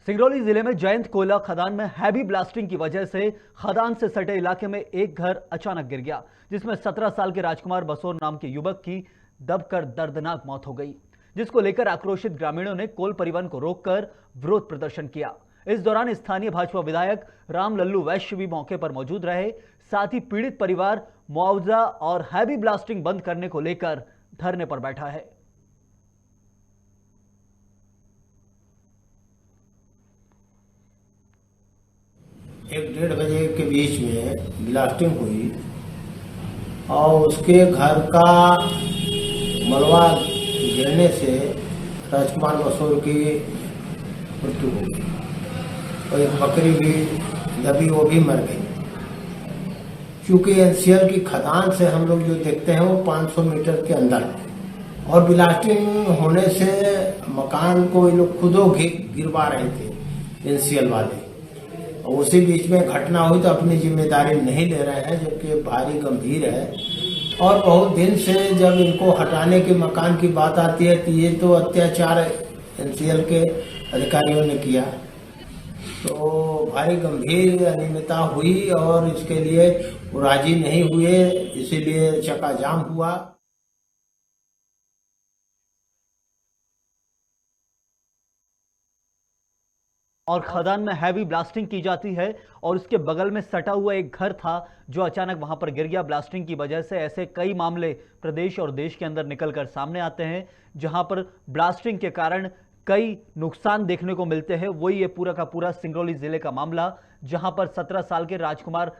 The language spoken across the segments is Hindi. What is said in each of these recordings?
सिंगरौली जिले में जयंत कोयला खदान में हैवी ब्लास्टिंग की वजह से खदान से सटे इलाके में एक घर अचानक गिर गया, जिसमें 17 साल के राजकुमार बसोर नाम के युवक की दबकर दर्दनाक मौत हो गई, जिसको लेकर आक्रोशित ग्रामीणों ने कोल परिवहन को रोककर विरोध प्रदर्शन किया। इस दौरान स्थानीय भाजपा विधायक राम लल्लू वैश्य भी मौके पर मौजूद रहे। साथ ही पीड़ित परिवार मुआवजा और हैवी ब्लास्टिंग बंद करने को लेकर धरने पर बैठा है। एक 1:30 के बीच में ब्लास्टिंग हुई और उसके घर का मलबा गिरने से राजकुमार बसोर की मृत्यु हो गई और एक बकरी भी दबी, वो भी मर गई। क्योंकि एनसीएल की खदान से हम लोग जो देखते हैं वो 500 मीटर के अंदर है और ब्लास्टिंग होने से मकान को ये लोग खुदो गिरवा रहे थे एनसीएल वाले, और उसी बीच में घटना हुई तो अपनी जिम्मेदारी नहीं ले रहे हैं, जबकि भारी गंभीर है। और बहुत दिन से जब इनको हटाने के मकान की बात आती है तो ये तो अत्याचार एनसीएल के अधिकारियों ने किया, तो भारी गंभीर अनियमितता हुई और इसके लिए वो राजी नहीं हुए, इसीलिए चक्काजाम हुआ। और खदान में हैवी ब्लास्टिंग की जाती है और उसके बगल में सटा हुआ एक घर था जो अचानक वहां पर गिर गया। ब्लास्टिंग की वजह से ऐसे कई मामले प्रदेश और देश के अंदर निकलकर सामने आते हैं, जहां पर ब्लास्टिंग के कारण कई नुकसान देखने को मिलते हैं। वही ये पूरा का पूरा सिंगरौली जिले का मामला, जहां पर 17 साल के राजकुमार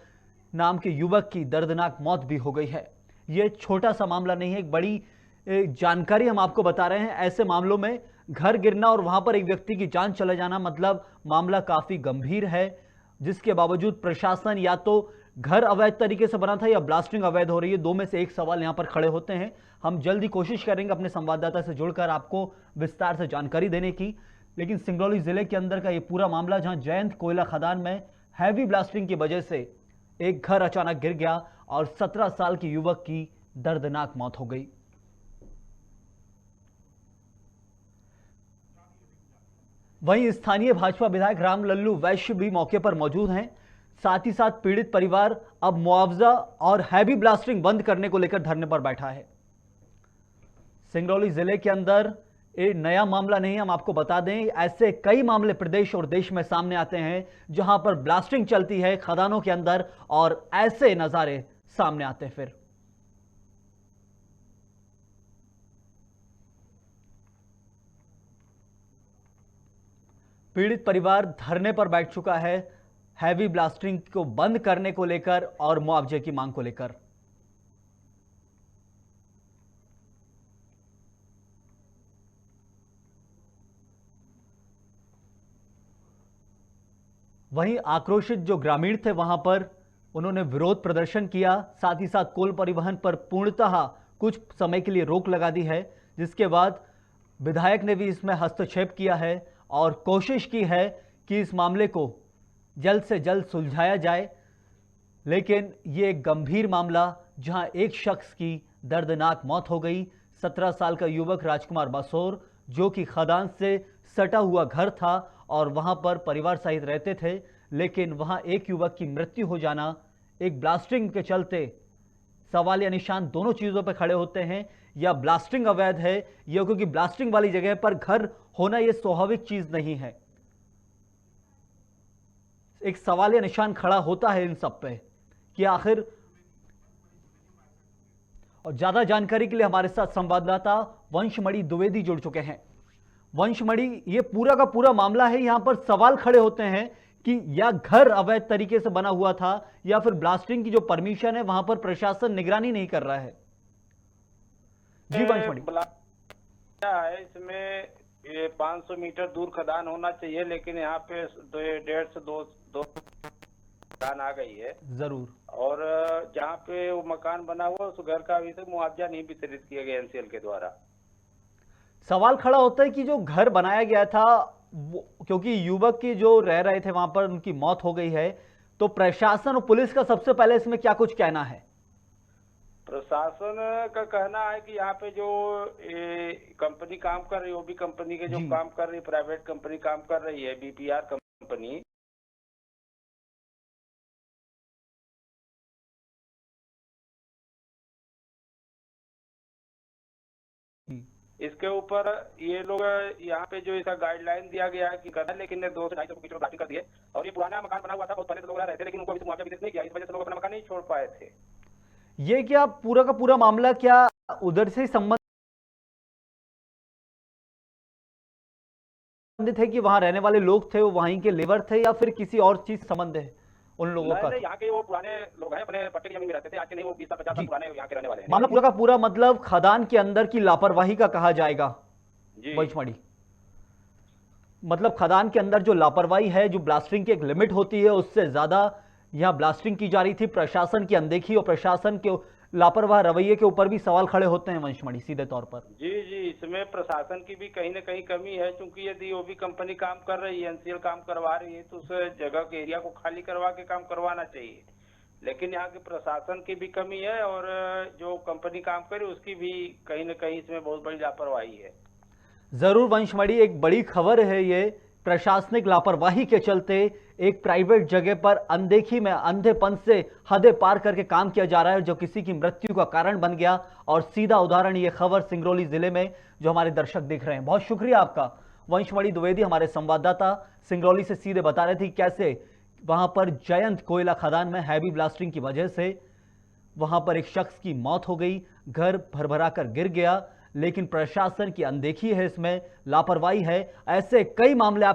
नाम के युवक की दर्दनाक मौत भी हो गई है। ये छोटा सा मामला नहीं है, एक बड़ी जानकारी हम आपको बता रहे हैं। ऐसे मामलों में घर गिरना और वहां पर एक व्यक्ति की जान चले जाना मतलब मामला काफी गंभीर है, जिसके बावजूद प्रशासन या तो घर अवैध तरीके से बना था या ब्लास्टिंग अवैध हो रही है। दो में से एक सवाल यहां पर खड़े होते हैं। हम जल्दी कोशिश करेंगे अपने संवाददाता से जुड़कर आपको विस्तार से जानकारी देने की। लेकिन सिंगरौली जिले के अंदर का यह पूरा मामला, जहां जयंत कोयला खदान में हैवी ब्लास्टिंग की वजह से एक घर अचानक गिर गया और 17 साल के युवक की दर्दनाक मौत हो गई। वहीं स्थानीय भाजपा विधायक राम लल्लू वैश्य भी मौके पर मौजूद हैं। साथ ही साथ पीड़ित परिवार अब मुआवजा और हैवी ब्लास्टिंग बंद करने को लेकर धरने पर बैठा है। सिंगरौली जिले के अंदर ये नया मामला नहीं, हम आपको बता दें ऐसे कई मामले प्रदेश और देश में सामने आते हैं जहां पर ब्लास्टिंग चलती है खदानों के अंदर और ऐसे नजारे सामने आते हैं। फिर पीड़ित परिवार धरने पर बैठ चुका है हैवी ब्लास्टिंग को बंद करने को लेकर और मुआवजे की मांग को लेकर। वहीं आक्रोशित जो ग्रामीण थे वहां पर उन्होंने विरोध प्रदर्शन किया। साथ ही साथ कोल परिवहन पर पूर्णतः कुछ समय के लिए रोक लगा दी है, जिसके बाद विधायक ने भी इसमें हस्तक्षेप किया है और कोशिश की है कि इस मामले को जल्द से जल्द सुलझाया जाए। लेकिन ये एक गंभीर मामला, जहां एक शख्स की दर्दनाक मौत हो गई। 17 साल का युवक राजकुमार बसोर, जो कि खदान से सटा हुआ घर था और वहां पर परिवार सहित रहते थे, लेकिन वहां एक युवक की मृत्यु हो जाना एक ब्लास्टिंग के चलते सवाल या निशान दोनों चीजों पर खड़े होते हैं। या ब्लास्टिंग अवैध है या क्योंकि ब्लास्टिंग वाली जगह पर घर होना यह स्वाभाविक चीज नहीं है। एक सवाल या निशान खड़ा होता है इन सब पे कि आखिर। और ज्यादा जानकारी के लिए हमारे साथ संवाददाता वंशमणि द्विवेदी जुड़ चुके हैं। वंशमणि, ये पूरा का पूरा मामला है, यहां पर सवाल खड़े होते हैं कि या घर अवैध तरीके से बना हुआ था या फिर ब्लास्टिंग की जो परमिशन है वहां पर प्रशासन निगरानी नहीं कर रहा है। जी वंशमणि, है इसमें ये 500 मीटर दूर खदान होना चाहिए, लेकिन यहाँ पे 1.5 से 2 खदान आ गई है जरूर। और जहाँ पे वो मकान बना हुआ उस घर का अभी तक मुआवजा नहीं वितरित किया गया एनसीएल के द्वारा। सवाल खड़ा होता है कि जो घर बनाया गया था क्योंकि युवक की जो रह रहे थे वहां पर उनकी मौत हो गई है, तो प्रशासन और पुलिस का सबसे पहले इसमें क्या कुछ कहना है? प्रशासन का कहना है कि यहाँ पे जो कंपनी काम कर रही है, वो भी कंपनी के जो जी। काम कर रही है, प्राइवेट कंपनी काम कर रही है, बीपीआर कंपनी। इसके ऊपर ये लोग यहाँ पे जो इसका गाइडलाइन दिया गया है कि करना, लेकिन 200 से 250 मीटर प्लास्टिक कर दिए। और ये पुराना मकान बना हुआ था, बहुत पहले से लोग रह रहे थे, लेकिन उनको अभी तक मुआवजा वितरित नहीं किया। इस वजह से लोग अपना मकान नहीं छोड़ पाए थे। ये क्या पूरा का पूरा मामला क्या उधर से संबंधित है कि वहां रहने वाले लोग थे वो वहीं के लेबर थे, या फिर किसी और चीज संबंध है उन लोगों का? नहीं, यहाँ के वो पुराने लोग हैं, अपने पट्टे की जमीन में रहते थे, आज के नहीं, वो 20 50 साल पुराने यहाँ के रहने वाले हैं। मामला पूरा का पूरा मतलब खदान के अंदर की लापरवाही का कहा जाएगा जी। वंशमणि। मतलब खदान के अंदर जो लापरवाही है, जो ब्लास्टिंग की एक लिमिट होती है उससे ज्यादा यहां ब्लास्टिंग की जा रही थी। प्रशासन की अनदेखी और प्रशासन के लापरवाह रवैये के ऊपर भी सवाल खड़े होते हैं वंशमणि सीधे तौर पर। जी जी, इसमें प्रशासन की भी कहीं न कहीं कमी है, क्योंकि यदि वो भी कंपनी काम कर रही है, एनसीएल काम करवा रही है, तो उस जगह के एरिया को खाली करवा के काम करवाना चाहिए। लेकिन यहाँ के प्रशासन की भी कमी है, और जो कंपनी काम करे उसकी भी कहीं न कहीं इसमें बहुत बड़ी लापरवाही है। जरूर वंशमणि, एक बड़ी खबर है ये। प्रशासनिक लापरवाही के चलते एक प्राइवेट जगह पर अनदेखी में अंधेपन से हदें पार करके काम किया जा रहा है, जो किसी की मृत्यु का कारण बन गया। और सीधा उदाहरण ये खबर सिंगरौली जिले में जो हमारे दर्शक देख रहे हैं। बहुत शुक्रिया आपका वंशमणि द्विवेदी, हमारे संवाददाता सिंगरौली से सीधे बता रहे थे कैसे वहां पर जयंत कोयला खदान में हैवी ब्लास्टिंग की वजह से वहां पर एक शख्स की मौत हो गई, घर भरभरा कर गिर गया। लेकिन प्रशासन की अनदेखी है, इसमें लापरवाही है। ऐसे कई मामले